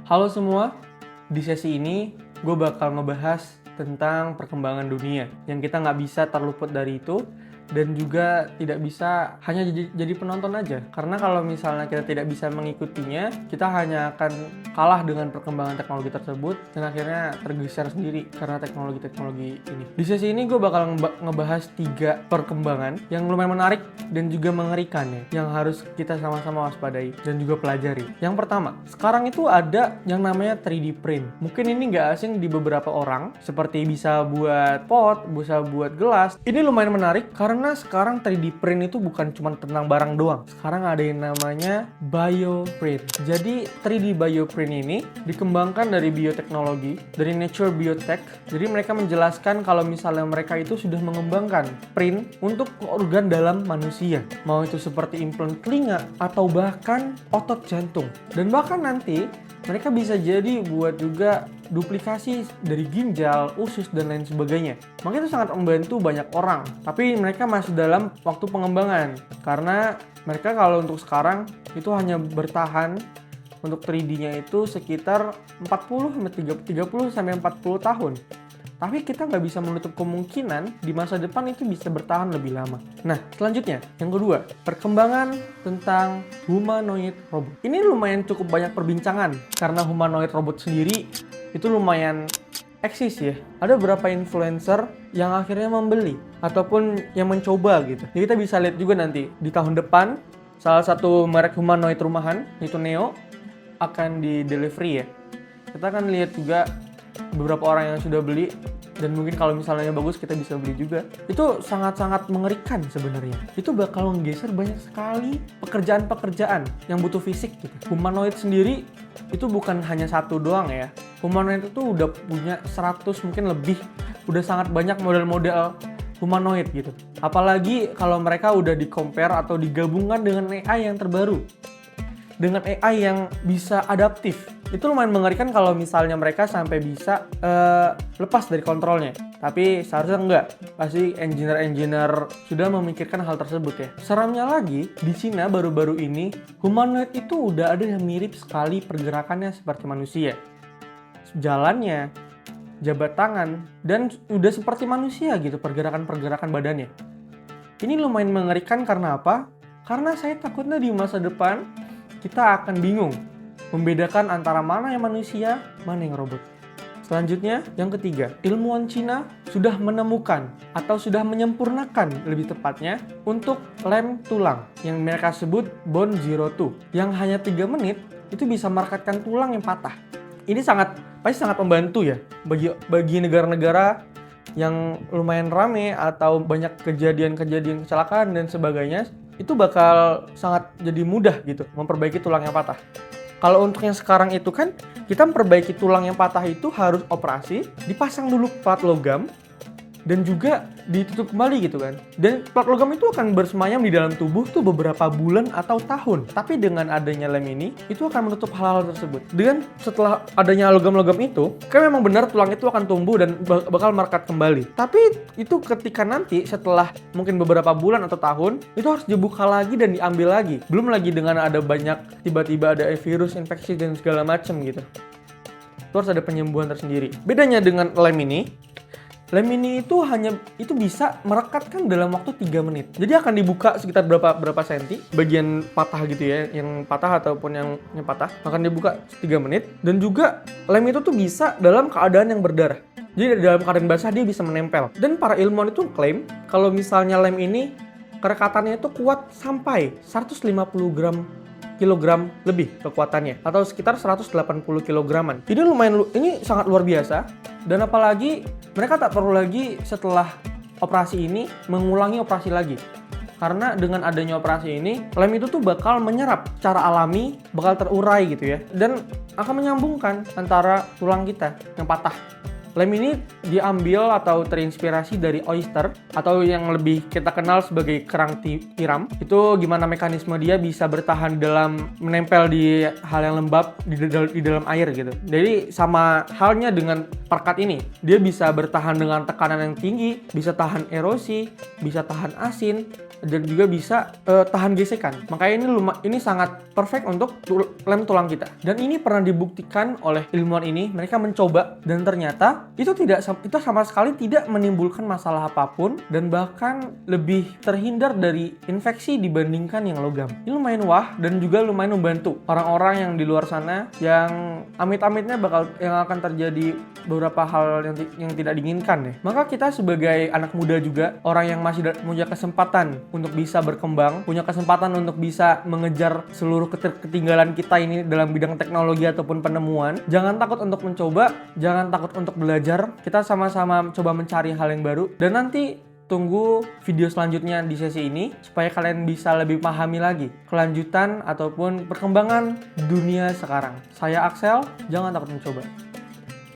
Halo semua, di sesi ini gue bakal ngebahas tentang perkembangan dunia yang kita nggak bisa terluput dari itu dan juga tidak bisa hanya jadi penonton aja. Karena kalau misalnya kita tidak bisa mengikutinya, kita hanya akan kalah dengan perkembangan teknologi tersebut dan akhirnya tergeser sendiri karena teknologi-teknologi ini. Di sesi ini gue bakal ngebahas 3 perkembangan yang lumayan menarik dan juga mengerikan ya, yang harus kita sama-sama waspadai dan juga pelajari. Yang pertama, sekarang itu ada yang namanya 3D print. Mungkin ini nggak asing di beberapa orang, seperti bisa buat pot, bisa buat gelas. Ini lumayan menarik karena sekarang 3D print itu bukan cuma tentang barang doang. Sekarang ada yang namanya bioprint. Jadi 3D bioprint ini dikembangkan dari bioteknologi, dari Nature Biotech. Jadi mereka menjelaskan kalau misalnya mereka itu sudah mengembangkan print untuk organ dalam manusia. Mau itu seperti implan telinga atau bahkan otot jantung. Dan bahkan nanti mereka bisa jadi buat juga duplikasi dari ginjal, usus, dan lain sebagainya. Makanya itu sangat membantu banyak orang. Tapi mereka masih dalam waktu pengembangan. Karena mereka kalau untuk sekarang itu hanya bertahan untuk 3D-nya itu sekitar 30-40 tahun. Tapi kita nggak bisa menutup kemungkinan di masa depan itu bisa bertahan lebih lama. Nah, selanjutnya, yang kedua, perkembangan tentang humanoid robot. Ini lumayan cukup banyak perbincangan, karena humanoid robot sendiri itu lumayan eksis ya. Ada beberapa influencer yang akhirnya membeli, ataupun yang mencoba gitu. Jadi kita bisa lihat juga nanti, di tahun depan, salah satu merek humanoid rumahan, yaitu Neo, akan di delivery ya. Kita akan lihat juga beberapa orang yang sudah beli, dan mungkin kalau misalnya bagus kita bisa beli juga. Itu sangat-sangat mengerikan sebenarnya. Itu bakal menggeser banyak sekali pekerjaan-pekerjaan yang butuh fisik gitu. Humanoid sendiri itu bukan hanya satu doang ya. Humanoid itu udah punya 100 mungkin lebih. Udah sangat banyak model-model humanoid gitu. Apalagi kalau mereka udah di-compare atau digabungkan dengan AI yang terbaru. Dengan AI yang bisa adaptif. Itu lumayan mengerikan kalau misalnya mereka sampai bisa lepas dari kontrolnya. Tapi seharusnya enggak. Pasti engineer-engineer sudah memikirkan hal tersebut ya. Seramnya lagi, di Cina baru-baru ini, humanoid itu udah ada yang mirip sekali pergerakannya seperti manusia. Jalannya, jabat tangan, dan udah seperti manusia gitu pergerakan-pergerakan badannya. Ini lumayan mengerikan karena apa? Karena saya takutnya di masa depan kita akan bingung membedakan antara mana yang manusia, mana yang robot. Selanjutnya, yang ketiga, ilmuwan Cina sudah menemukan atau sudah menyempurnakan lebih tepatnya untuk lem tulang yang mereka sebut Bone Zero 2, yang hanya 3 menit itu bisa merekatkan tulang yang patah. Ini pasti sangat membantu ya bagi negara-negara yang lumayan rame atau banyak kejadian-kejadian kecelakaan dan sebagainya. Itu bakal sangat jadi mudah gitu memperbaiki tulang yang patah. Kalau untuk yang sekarang itu kan kita memperbaiki tulang yang patah itu harus operasi, dipasang dulu plat logam dan juga ditutup kembali gitu kan. Dan plat logam itu akan bersemayam di dalam tubuh tuh beberapa bulan atau tahun. Tapi dengan adanya lem ini, itu akan menutup hal-hal tersebut. Dan setelah adanya logam-logam itu, kan memang benar tulang itu akan tumbuh dan bakal merekat kembali. Tapi itu ketika nanti setelah mungkin beberapa bulan atau tahun, itu harus dibuka lagi dan diambil lagi. Belum lagi dengan ada banyak tiba-tiba ada virus, infeksi dan segala macam gitu. Itu harus ada penyembuhan tersendiri. Bedanya dengan lem ini itu bisa merekatkan dalam waktu 3 menit. Jadi akan dibuka sekitar berapa senti bagian patah gitu ya, yang patah ataupun yang patah akan dibuka 3 menit, dan juga lem itu tuh bisa dalam keadaan yang berdarah. Jadi dalam keadaan basah dia bisa menempel. Dan para ilmuwan itu klaim kalau misalnya lem ini kerekatannya itu kuat sampai 150 kilogram lebih kekuatannya, atau sekitar 180 kilograman. Ini sangat luar biasa, dan apalagi mereka tak perlu lagi setelah operasi ini mengulangi operasi lagi. Karena dengan adanya operasi ini, lem itu tuh bakal menyerap secara alami, bakal terurai gitu ya, dan akan menyambungkan antara tulang kita yang patah. Lem ini diambil atau terinspirasi dari oyster atau yang lebih kita kenal sebagai kerang tiram. Itu gimana mekanisme dia bisa bertahan dalam menempel di hal yang lembab di dalam air gitu. Jadi sama halnya dengan perekat ini. Dia bisa bertahan dengan tekanan yang tinggi, bisa tahan erosi, bisa tahan asin, dan juga bisa tahan gesekan. Makanya ini sangat perfect untuk lem tulang kita. Dan ini pernah dibuktikan oleh ilmuwan ini. Mereka mencoba dan ternyata itu sama sekali tidak menimbulkan masalah apapun dan bahkan lebih terhindar dari infeksi dibandingkan yang logam. Ini lumayan wah dan juga lumayan membantu orang-orang yang di luar sana yang amit-amitnya yang akan terjadi beberapa hal yang tidak diinginkan ya. Maka kita sebagai anak muda juga, orang yang masih punya kesempatan untuk bisa berkembang, punya kesempatan untuk bisa mengejar seluruh ketinggalan kita ini dalam bidang teknologi ataupun penemuan, jangan takut untuk mencoba, jangan takut untuk belajar. Kita sama-sama coba mencari hal yang baru dan nanti tunggu video selanjutnya di sesi ini supaya kalian bisa lebih pahami lagi kelanjutan ataupun perkembangan dunia sekarang. Saya Axel, jangan takut mencoba.